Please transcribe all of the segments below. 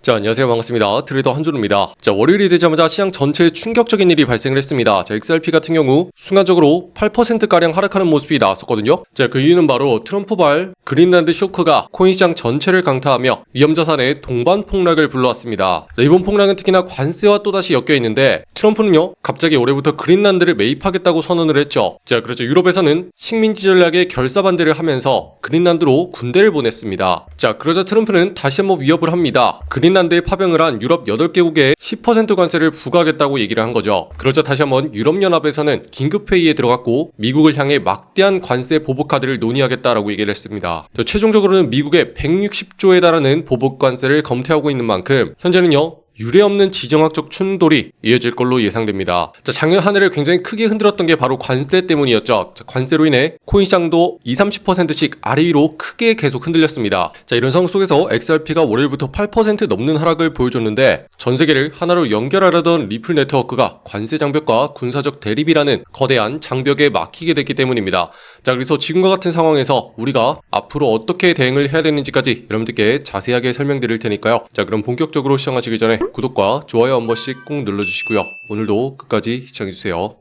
자, 안녕하세요. 반갑습니다. 트레이더 한준우입니다. 자, 월요일이 되자마자 시장 전체에 충격적인 일이 발생을 했습니다. 자, XRP 같은 경우 순간적으로 8%가량 하락하는 모습이 나왔었거든요. 자, 그 이유는 바로 트럼프발 그린란드 쇼크가 코인 시장 전체를 강타하며 위험자산의 동반 폭락을 불러왔습니다. 자, 이번 폭락은 특히나 관세와 또다시 엮여 있는데 트럼프는요, 갑자기 올해부터 그린란드를 매입하겠다고 선언을 했죠. 자, 그렇죠. 유럽에서는 식민지 전략에 결사반대를 하면서 그린란드로 군대를 보냈습니다. 자, 그러자 트럼프는 다시 한번 위협을 합니다. 그린란드에 파병을 한 유럽 8개국에 10% 관세를 부과하겠다고 얘기를 한 거죠. 그러자 다시 한번 유럽연합에서는 긴급회의에 들어갔고 미국을 향해 막대한 관세 보복 카드를 논의하겠다라고 얘기를 했습니다. 최종적으로는 미국의 160조에 달하는 보복 관세를 검토하고 있는 만큼 현재는요, 유례없는 지정학적 충돌이 이어질 걸로 예상됩니다. 자, 작년 한 해를 굉장히 크게 흔들었던 게 바로 관세 때문이었죠. 자, 관세로 인해 코인 시장도 20-30%씩 아래 위로 크게 계속 흔들렸습니다. 자, 이런 상황 속에서 XRP가 월요일부터 8% 넘는 하락을 보여줬는데 전 세계를 하나로 연결하려던 리플 네트워크가 관세 장벽과 군사적 대립이라는 거대한 장벽에 막히게 됐기 때문입니다. 자, 그래서 지금과 같은 상황에서 우리가 앞으로 어떻게 대응을 해야 되는지까지 여러분들께 자세하게 설명드릴 테니까요. 자, 그럼 본격적으로 시작하시기 전에 구독과 좋아요 한 번씩 꼭 눌러주시고요. 오늘도 끝까지 시청해주세요.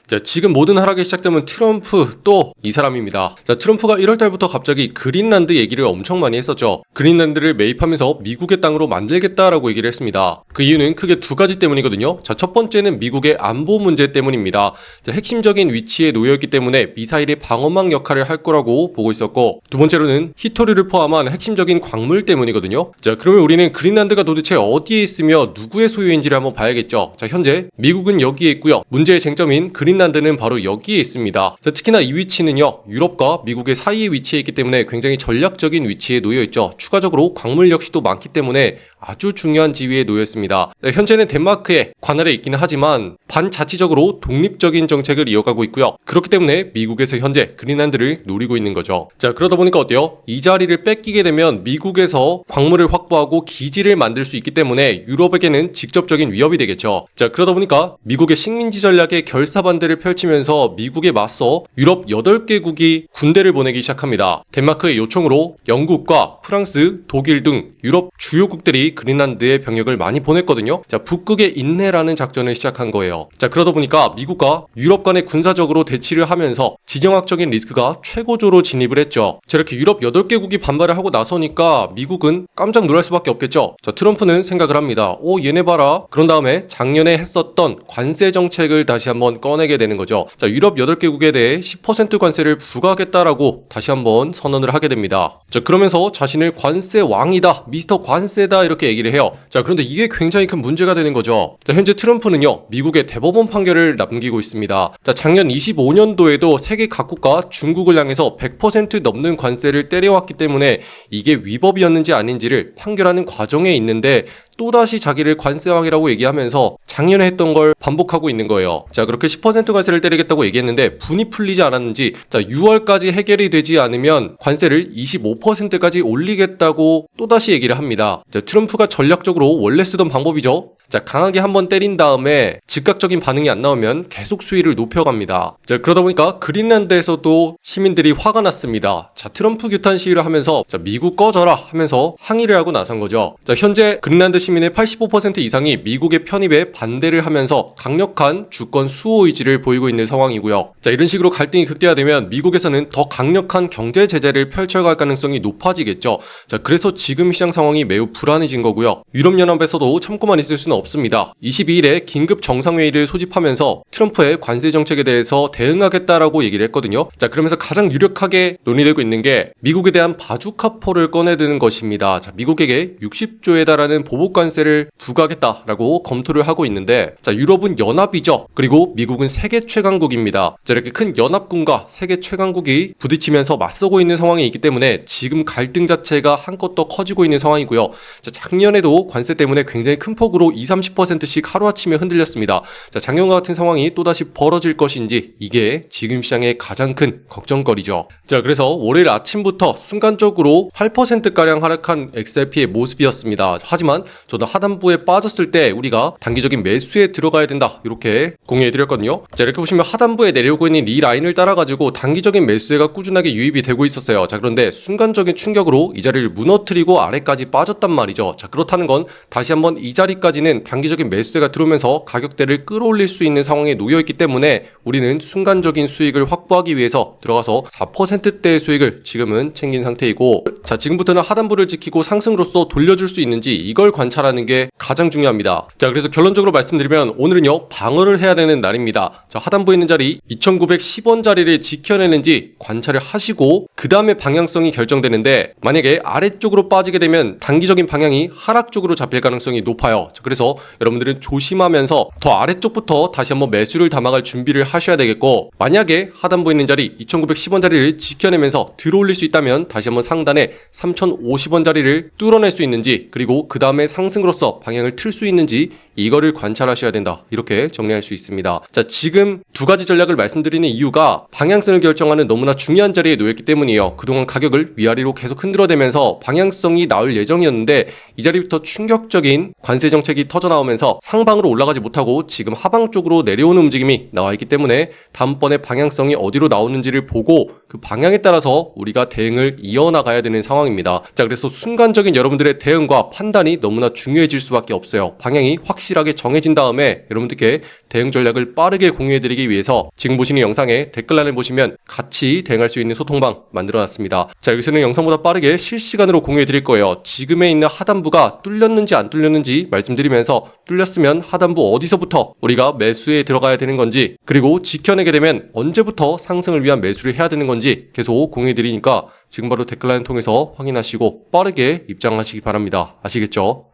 자, 지금 모든 하락이 시작되면 트럼프 또 이 사람입니다. 자, 트럼프가 1월달부터 갑자기 그린란드 얘기를 엄청 많이 했었죠. 그린란드를 매입하면서 미국의 땅으로 만들겠다라고 얘기를 했습니다. 그 이유는 크게 두 가지 때문이거든요. 자, 첫 번째는 미국의 안보 문제 때문입니다. 자, 핵심적인 위치에 놓여있기 때문에 미사일의 방어막 역할을 할 거라고 보고 있었고, 두 번째로는 히토류를 포함한 핵심적인 광물 때문이거든요. 자, 그러면 우리는 그린란드가 도대체 어디에 있으며 누구의 소유인지를 한번 봐야겠죠. 자, 현재 미국은 여기에 있고요. 문제의 쟁점인 그린란드는 바로 여기에 있습니다. 자, 특히나 이 위치는요, 유럽과 미국의 사이에 위치해 있기 때문에 굉장히 전략적인 위치에 놓여있죠. 추가적으로 광물 역시도 많기 때문에 아주 중요한 지위에 놓여 있습니다. 현재는 덴마크에 관할에 있기는 하지만 반자치적으로 독립적인 정책을 이어가고 있고요. 그렇기 때문에 미국에서 현재 그린란드를 노리고 있는 거죠. 자, 그러다 보니까 어때요? 이 자리를 뺏기게 되면 미국에서 광물을 확보하고 기지를 만들 수 있기 때문에 유럽에게는 직접적인 위협이 되겠죠. 자, 그러다 보니까 미국의 식민지 전략에 결사반대를 펼치면서 미국에 맞서 유럽 8개국이 군대를 보내기 시작합니다. 덴마크의 요청으로 영국과 프랑스, 독일 등 유럽 주요국들이 그린란드에 병력을 많이 보냈거든요. 자, 북극의 인내라는 작전을 시작한 거예요. 자, 그러다 보니까 미국과 유럽 간에 군사적으로 대치를 하면서 지정학적인 리스크가 최고조로 진입을 했죠. 자, 이렇게 유럽 8개국이 반발을 하고 나서니까 미국은 깜짝 놀랄 수밖에 없겠죠. 자, 트럼프는 생각을 합니다. 얘네 봐라. 그런 다음에 작년에 했었던 관세 정책을 다시 한번 꺼내게 되는 거죠. 자, 유럽 8개국에 대해 10% 관세를 부과하겠다라고 다시 한번 선언을 하게 됩니다. 자, 그러면서 자신을 관세 왕이다, 미스터 관세다 이렇게 얘기를 해요. 자, 그런데 이게 굉장히 큰 문제가 되는 거죠. 자, 현재 트럼프는요, 미국의 대법원 판결을 남기고 있습니다. 자, 작년 25년도에도 세계 각국과 중국을 향해서 100% 넘는 관세를 때려왔기 때문에 이게 위법이었는지 아닌지를 판결하는 과정에 있는데 또다시 자기를 관세왕이라고 얘기하면서 작년에 했던 걸 반복하고 있는 거예요. 자, 그렇게 10% 관세를 때리겠다고 얘기했는데 분이 풀리지 않았는지, 자, 6월까지 해결이 되지 않으면 관세를 25%까지 올리겠다고 또다시 얘기를 합니다. 자, 트럼프가 전략적으로 원래 쓰던 방법이죠. 자, 강하게 한번 때린 다음에 즉각적인 반응이 안 나오면 계속 수위를 높여갑니다. 자, 그러다 보니까 그린란드에서도 시민들이 화가 났습니다. 자, 트럼프 규탄 시위를 하면서 자, 미국 꺼져라 하면서 항의를 하고 나선 거죠. 자, 현재 그린란드 시민의 85% 이상이 미국의 편입에 반대를 하면서 강력한 주권 수호 의지를 보이고 있는 상황이고요. 자, 이런 식으로 갈등이 극대화되면 미국에서는 더 강력한 경제 제재를 펼쳐갈 가능성이 높아지겠죠. 자, 그래서 지금 시장 상황이 매우 불안해진 거고요. 유럽연합에서도 참고만 있을 수는 없습니다. 22일에 긴급 정상회의를 소집하면서 트럼프의 관세 정책에 대해서 대응하겠다라고 얘기를 했거든요. 자, 그러면서 가장 유력하게 논의되고 있는 게 미국에 대한 바주카포를 꺼내드는 것입니다. 자, 미국에게 60조에 달하는 보복 관세를 부과하겠다라고 검토를 하고 있는데, 자, 유럽은 연합이죠. 그리고 미국은 세계 최강국입니다. 자, 이렇게 큰 연합군과 세계 최강국이 부딪히면서 맞서고 있는 상황이 있기 때문에 지금 갈등 자체가 한껏 더 커지고 있는 상황이고요. 자, 작년에도 관세 때문에 굉장히 큰 폭으로 20-30%씩 하루아침에 흔들렸습니다. 자, 작년과 같은 상황이 또다시 벌어질 것인지 이게 지금 시장의 가장 큰 걱정거리죠. 자, 그래서 월요일 아침부터 순간적으로 8%가량 하락한 XRP의 모습이었습니다. 하지만 저도 하단부에 빠졌을 때 우리가 단기적인 매수에 들어가야 된다 이렇게 공유해드렸거든요. 자, 이렇게 보시면 하단부에 내려오고 있는 이 라인을 따라가지고 단기적인 매수세가 꾸준하게 유입이 되고 있었어요. 자, 그런데 순간적인 충격으로 이 자리를 무너뜨리고 아래까지 빠졌단 말이죠. 자, 그렇다는 건 다시 한번 이 자리까지는 단기적인 매수세가 들어오면서 가격대를 끌어올릴 수 있는 상황에 놓여있기 때문에 우리는 순간적인 수익을 확보하기 위해서 들어가서 4%대의 수익을 지금은 챙긴 상태이고, 자, 지금부터는 하단부를 지키고 상승으로서 돌려줄 수 있는지 이걸 관찰하는 게 가장 중요합니다. 자, 그래서 결론적으로 말씀드리면 오늘은요 방어를 해야 되는 날입니다. 자, 하단부에 있는 자리 2910원 자리를 지켜내는지 관찰을 하시고 그 다음에 방향성이 결정되는데, 만약에 아래쪽으로 빠지게 되면 단기적인 방향이 하락 쪽으로 잡힐 가능성이 높아요. 자, 그래서 여러분들은 조심하면서 더 아래쪽부터 다시 한번 매수를 담아갈 준비를 하셔야 되겠고, 만약에 하단부에 있는 자리 2910원 자리를 지켜내면서 들어올릴 수 있다면 다시 한번 상단에 3050원 자리를 뚫어낼 수 있는지, 그리고 그 다음에 상승으로서 방향을 틀 수 있는지 이거를 관찰하셔야 된다 이렇게 정리할 수 있습니다. 자, 지금 두 가지 전략을 말씀드리는 이유가 방향성을 결정하는 너무나 중요한 자리에 놓였기 때문이에요. 그동안 가격을 위아래로 계속 흔들어대면서 방향성이 나올 예정이었는데 이 자리부터 충격적인 관세 정책이 터져나오면서 상방으로 올라가지 못하고 지금 하방 쪽으로 내려오는 움직임이 나와 있기 때문에 다음번에 방향성이 어디로 나오는지를 보고 그 방향에 따라서 우리가 대응을 이어나가야 되는 상황입니다. 자, 그래서 순간적인 여러분들의 대응과 판단이 너무나 중요해질 수밖에 없어요. 방향이 확실하게 정해진 다음에 여러분들께 대응 전략을 빠르게 공유해드리기 위해서 지금 보시는 영상에 댓글란을 보시면 같이 대응할 수 있는 소통방 만들어놨습니다. 자, 여기서는 영상보다 빠르게 실시간으로 공유해드릴 거예요. 지금에 있는 하단부가 뚫렸는지 안 뚫렸는지 말씀드리면서, 뚫렸으면 하단부 어디서부터 우리가 매수에 들어가야 되는 건지, 그리고 지켜내게 되면 언제부터 상승을 위한 매수를 해야 되는 건지 계속 공유해드리니까 지금 바로 댓글란을 통해서 확인하시고 빠르게 입장하시기 바랍니다. 아시겠죠?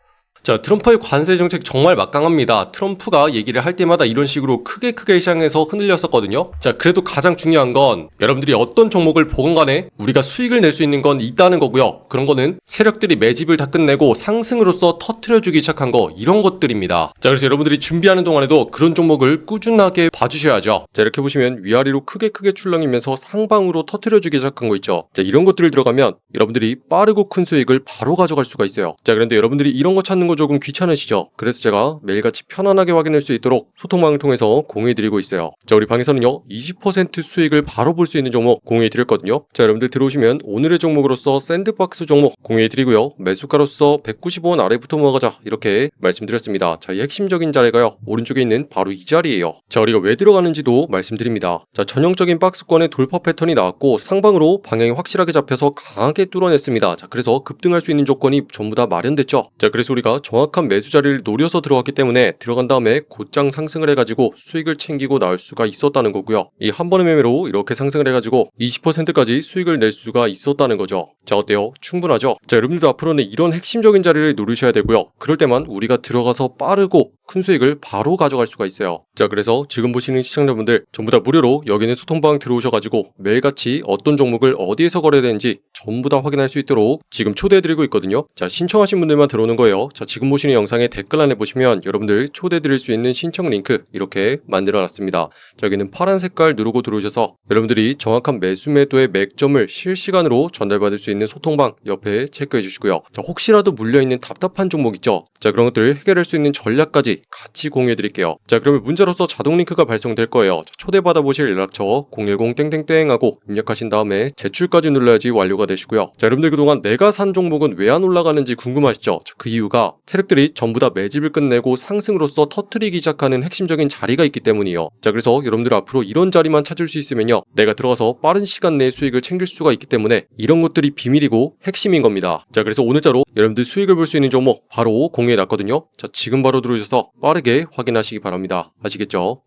자, 트럼프의 관세 정책 정말 막강합니다. 트럼프가 얘기를 할 때마다 이런 식으로 크게 시장에서 흔들렸었거든요. 자, 그래도 가장 중요한 건 여러분들이 어떤 종목을 보건 간에 우리가 수익을 낼 수 있는 건 있다는 거고요. 그런 거는 세력들이 매집을 다 끝내고 상승으로서 터트려주기 시작한 거, 이런 것들입니다. 자, 그래서 여러분들이 준비하는 동안에도 그런 종목을 꾸준하게 봐주셔야죠. 자, 이렇게 보시면 위아래로 크게 출렁이면서 상방으로 터트려주기 시작한 거 있죠. 자, 이런 것들을 들어가면 여러분들이 빠르고 큰 수익을 바로 가져갈 수가 있어요. 자, 그런데 여러분들이 이런 거 찾는 거 조금 귀찮으시죠? 그래서 제가 매일같이 편안하게 확인할 수 있도록 소통방을 통해서 공유해드리고 있어요. 자, 우리 방에서는요 20% 수익을 바로 볼 수 있는 종목 공유해드렸거든요. 자, 여러분들 들어오시면 오늘의 종목으로서 샌드박스 종목 공유해드리고요, 매수가로서 195원 아래부터 모아가자 이렇게 말씀드렸습니다. 자, 이 핵심적인 자리가요 오른쪽에 있는 바로 이 자리예요. 자, 우리가 왜 들어가는지도 말씀드립니다. 자, 전형적인 박스권의 돌파 패턴이 나왔고 상방으로 방향이 확실하게 잡혀서 강하게 뚫어냈습니다. 자, 그래서 급등할 수 있는 조건이 전부 다 마련됐죠. 자, 그래서 우리가 정확한 매수 자리를 노려서 들어갔기 때문에 들어간 다음에 곧장 상승을 해가지고 수익을 챙기고 나올 수가 있었다는 거고요. 이 한 번의 매매로 이렇게 상승을 해가지고 20%까지 수익을 낼 수가 있었다는 거죠. 자, 어때요? 충분하죠? 자, 여러분들도 앞으로는 이런 핵심적인 자리를 노리셔야 되고요. 그럴 때만 우리가 들어가서 빠르고 큰 수익을 바로 가져갈 수가 있어요. 자, 그래서 지금 보시는 시청자분들 전부 다 무료로 여기는 소통방 들어오셔가지고 매일같이 어떤 종목을 어디에서 거래해야 되는지 전부 다 확인할 수 있도록 지금 초대해드리고 있거든요. 자, 신청하신 분들만 들어오는 거예요. 자, 지금 보시는 영상의 댓글란에 보시면 여러분들 초대드릴 수 있는 신청 링크 이렇게 만들어놨습니다. 자, 여기는 파란 색깔 누르고 들어오셔서 여러분들이 정확한 매수 매도의 맥점을 실시간으로 전달받을 수 있는 소통방 옆에 체크해 주시고요. 자, 혹시라도 물려있는 답답한 종목 있죠? 자, 그런 것들을 해결할 수 있는 전략까지 같이 공유해 드릴게요. 자, 그러면 문자로서 자동 링크가 발송될 거예요. 자, 초대받아 보실 연락처 010 하고 입력하신 다음에 제출까지 눌러야지 완료가 되시고요. 자, 여러분들 그동안 내가 산 종목은 왜 안 올라가는지 궁금하시죠? 자, 그 이유가 세력들이 전부 다 매집을 끝내고 상승으로서 터트리기 시작하는 핵심적인 자리가 있기 때문이에요. 자, 그래서 여러분들 앞으로 이런 자리만 찾을 수 있으면요, 내가 들어가서 빠른 시간 내에 수익을 챙길 수가 있기 때문에 이런 것들이 비밀이고 핵심인 겁니다. 자, 그래서 오늘자로 여러분들 수익을 볼 수 있는 종목 바로 공유해 놨거든요. 자, 지금 바로 들어오셔서 빠르게 확인하시기 바랍니다. 아시겠죠?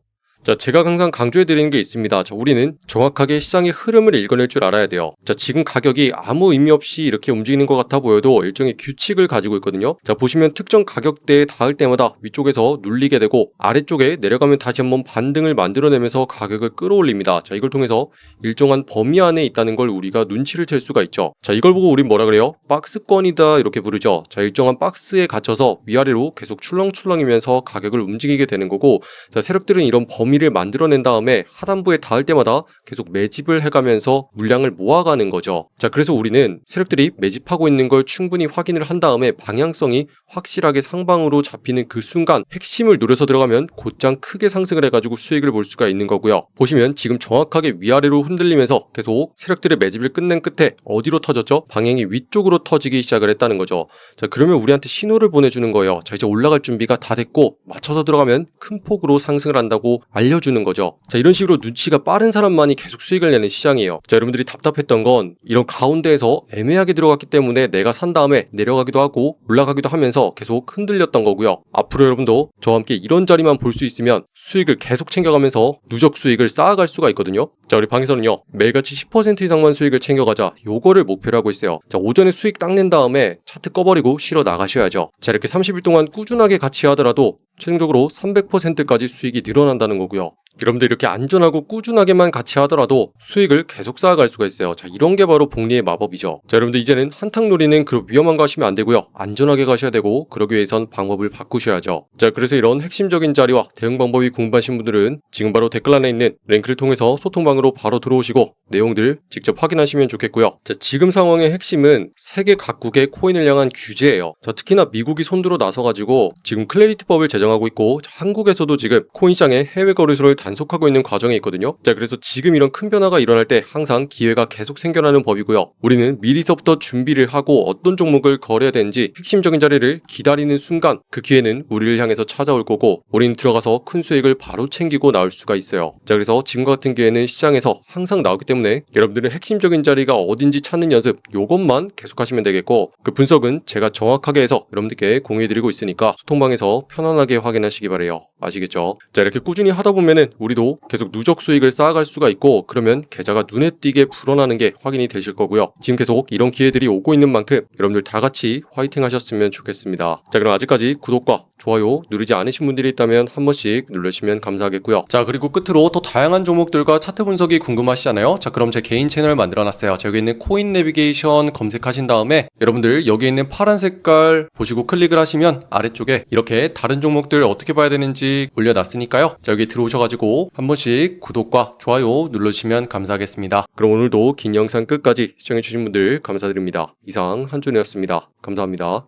자, 제가 항상 강조해드리는 게 있습니다. 자, 우리는 정확하게 시장의 흐름을 읽어낼 줄 알아야 돼요. 자, 지금 가격이 아무 의미 없이 이렇게 움직이는 것 같아 보여도 일종의 규칙을 가지고 있거든요. 자, 보시면 특정 가격대에 닿을 때마다 위쪽에서 눌리게 되고 아래쪽에 내려가면 다시 한번 반등을 만들어내면서 가격을 끌어올립니다. 자, 이걸 통해서 일정한 범위 안에 있다는 걸 우리가 눈치를 챌 수가 있죠. 자, 이걸 보고 우린 뭐라 그래요? 박스권이다 이렇게 부르죠. 자, 일정한 박스에 갇혀서 위아래로 계속 출렁출렁이면서 가격을 움직이게 되는 거고, 자, 세력들은 이런 범위 범위를 만들어낸 다음에 하단부에 닿을 때마다 계속 매집을 해가면서 물량을 모아가는 거죠. 자, 그래서 우리는 세력들이 매집하고 있는 걸 충분히 확인을 한 다음에 방향성이 확실하게 상방으로 잡히는 그 순간 핵심을 노려서 들어가면 곧장 크게 상승을 해가지고 수익을 볼 수가 있는 거고요. 보시면 지금 정확하게 위아래로 흔들리면서 계속 세력들의 매집을 끝낸 끝에 어디로 터졌죠? 방향이 위쪽으로 터지기 시작을 했다는 거죠. 자, 그러면 우리한테 신호를 보내주는 거예요. 자, 이제 올라갈 준비가 다 됐고 맞춰서 들어가면 큰 폭으로 상승을 한다고 알려주는 거죠. 자, 이런 식으로 눈치가 빠른 사람만이 계속 수익을 내는 시장이에요. 자, 여러분들이 답답했던 건 이런 가운데에서 애매하게 들어갔기 때문에 내가 산 다음에 내려가기도 하고 올라가기도 하면서 계속 흔들렸던 거고요. 앞으로 여러분도 저와 함께 이런 자리만 볼 수 있으면 수익을 계속 챙겨가면서 누적 수익을 쌓아갈 수가 있거든요. 자, 우리 방에서는요, 매일같이 10% 이상만 수익을 챙겨가자, 요거를 목표로 하고 있어요. 자, 오전에 수익 딱 낸 다음에 차트 꺼버리고 쉬러 나가셔야죠. 자, 이렇게 30일 동안 꾸준하게 같이 하더라도 최종적으로 300%까지 수익이 늘어난다는 거고요. 여러분들 이렇게 안전하고 꾸준하게만 같이 하더라도 수익을 계속 쌓아갈 수가 있어요. 자, 이런 게 바로 복리의 마법이죠. 자, 여러분들 이제는 한탕놀이는 그런 위험한 거 하시면 안 되고요. 안전하게 가셔야 되고 그러기 위해선 방법을 바꾸셔야죠. 자, 그래서 이런 핵심적인 자리와 대응 방법이 궁금하신 분들은 지금 바로 댓글란에 있는 링크를 통해서 소통방으로 바로 들어오시고 내용들 직접 확인하시면 좋겠고요. 자, 지금 상황의 핵심은 세계 각국의 코인을 향한 규제예요. 자, 특히나 미국이 손들어 나서가지고 지금 클래리티법을 제정하고 있고, 자, 한국에서도 지금 코인 시장의 해외 거래소를 단속하고 있는 과정에 있거든요. 자, 그래서 지금 이런 큰 변화가 일어날 때 항상 기회가 계속 생겨나는 법이고요. 우리는 미리서부터 준비를 하고 어떤 종목을 거래해야 되는지 핵심적인 자리를 기다리는 순간 그 기회는 우리를 향해서 찾아올 거고 우리는 들어가서 큰 수익을 바로 챙기고 나올 수가 있어요. 자, 그래서 지금과 같은 기회는 시장에서 항상 나오기 때문에 여러분들은 핵심적인 자리가 어딘지 찾는 연습, 요것만 계속 하시면 되겠고 그 분석은 제가 정확하게 해서 여러분들께 공유해드리고 있으니까 소통방에서 편안하게 확인하시기 바래요. 아시겠죠? 자, 이렇게 꾸준히 하다 보면은 우리도 계속 누적 수익을 쌓아갈 수가 있고 그러면 계좌가 눈에 띄게 불어나는 게 확인이 되실 거고요. 지금 계속 이런 기회들이 오고 있는 만큼 여러분들 다 같이 화이팅 하셨으면 좋겠습니다. 자, 그럼 아직까지 구독과 좋아요 누르지 않으신 분들이 있다면 한 번씩 눌러주시면 감사하겠고요. 자, 그리고 끝으로 더 다양한 종목들과 차트 분석이 궁금하시잖아요. 자, 그럼 제 개인 채널 만들어놨어요. 자, 여기 있는 코인 내비게이션 검색하신 다음에 여러분들 여기 있는 파란 색깔 보시고 클릭을 하시면 아래쪽에 이렇게 다른 종목들 어떻게 봐야 되는지 올려놨으니까요. 자, 여기 들어오셔가지고 한 번씩 구독과 좋아요 눌러주시면 감사하겠습니다. 그럼 오늘도 긴 영상 끝까지 시청해주신 분들 감사드립니다. 이상 한준이었습니다. 감사합니다.